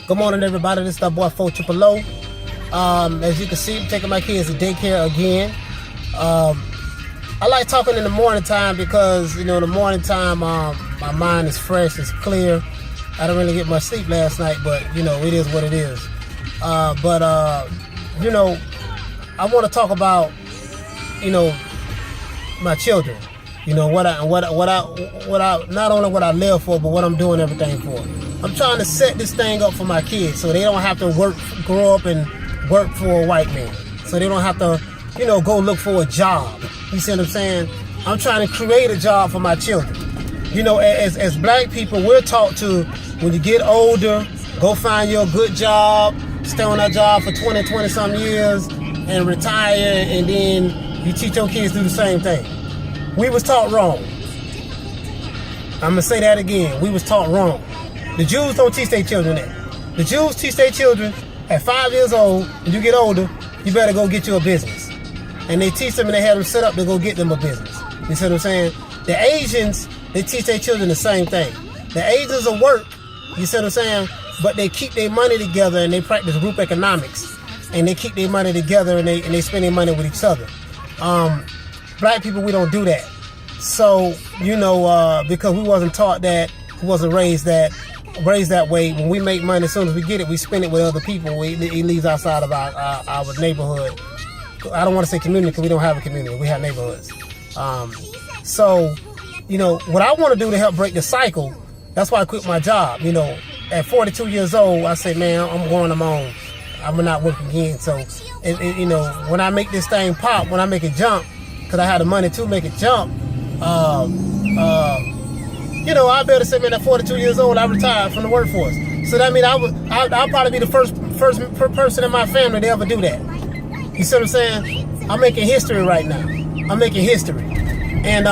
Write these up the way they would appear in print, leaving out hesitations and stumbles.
Good morning, everybody. This is that boy 4 Triple O. As you can see, I'm taking my kids to daycare again. I like talking in the morning time because, in the morning time, my mind is fresh, it's clear. I didn't really get much sleep last night, but, it is what it is. I want to talk about, my children. What I not only what I live for, but what I'm doing everything for. I'm trying to set this thing up for my kids so they don't have to grow up and work for a white man. So they don't have to, go look for a job. You see what I'm saying? I'm trying to create a job for my children. As black people, we're taught to, when you get older, go find you a good job, stay on that job for 20 some years, and retire, and then you teach your kids to do the same thing. We was taught wrong. I'm going to say that again. We was taught wrong. The Jews don't teach their children that. The Jews teach their children at 5 years old, when you get older, you better go get you a business. And they teach them and they have them set up to go get them a business. You see what I'm saying? The Asians, they teach their children the same thing. The Asians will work, you see what I'm saying? But they keep their money together and they practice group economics. And they keep their money together and they spend their money with each other. Black people, we don't do that. So, because we wasn't taught that, we wasn't raised that way. When we make money, as soon as we get it, we spend it with other people. It leaves outside of our neighborhood. I don't want to say community because we don't have a community. We have neighborhoods. What I want to do to help break the cycle, that's why I quit my job. At 42 years old, I say, man, I'm going on my own. I'm not working again. So, when I make this thing pop, when I make it jump, because I had the money to make it jump, I better say, man, at 42 years old, I retired from the workforce. So that means I'll probably be the first person in my family to ever do that. You see what I'm saying? I'm making history right now. I'm making history. And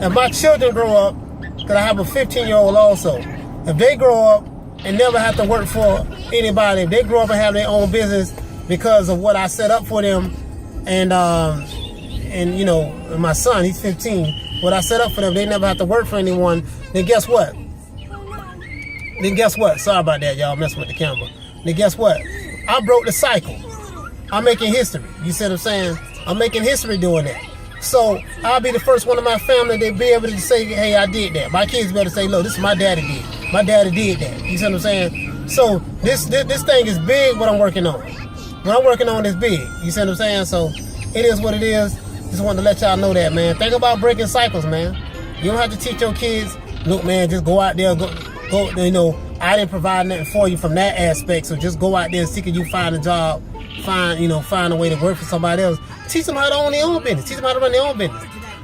if my children grow up, because I have a 15-year-old also, if they grow up and never have to work for anybody, if they grow up and have their own business because of what I set up for them, and my son, he's 15, what I set up for them, they never have to work for anyone, then guess what? Sorry about that, y'all, messing with the camera. Then guess what? I broke the cycle. I'm making history. You see what I'm saying? I'm making history doing that. So I'll be the first one in my family to be able to say, hey, I did that. My kids better say, look, this is my daddy did. My daddy did that. You see what I'm saying? So this thing is big, what I'm working on. What I'm working on is big. You see what I'm saying? So it is what it is. Just wanted to let y'all know that, man. Think about breaking cycles, man. You don't have to teach your kids, look, man, just go out there, go. I didn't provide nothing for you from that aspect, so just go out there and see can you find a job, find a way to work for somebody else. Teach them how to own their own business. Teach them how to run their own business.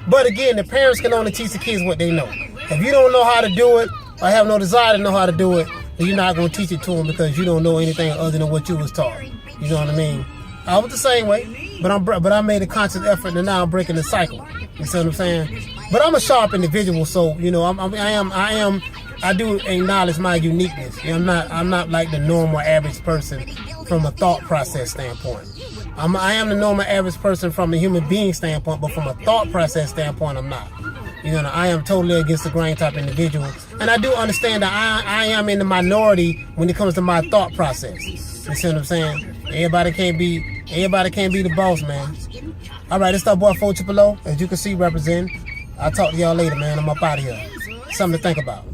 But again, the parents can only teach the kids what they know. If you don't know how to do it, or have no desire to know how to do it, then you're not going to teach it to them because you don't know anything other than what you was taught. You know what I mean? I was the same way, but I made a conscious effort, and now I'm breaking the cycle. You see what I'm saying? But I'm a sharp individual, so I do acknowledge my uniqueness. I'm not like the normal average person from a thought process standpoint. I am the normal average person from a human being standpoint, but from a thought process standpoint, I'm not. I am totally against the grain type individual, and I do understand that I am in the minority when it comes to my thought process. You see what I'm saying? Everybody can't be the boss, man. All right, it's that boy 4 Triple O. As you can see, representing. I'll talk to y'all later, man. I'm up out of here. Something to think about.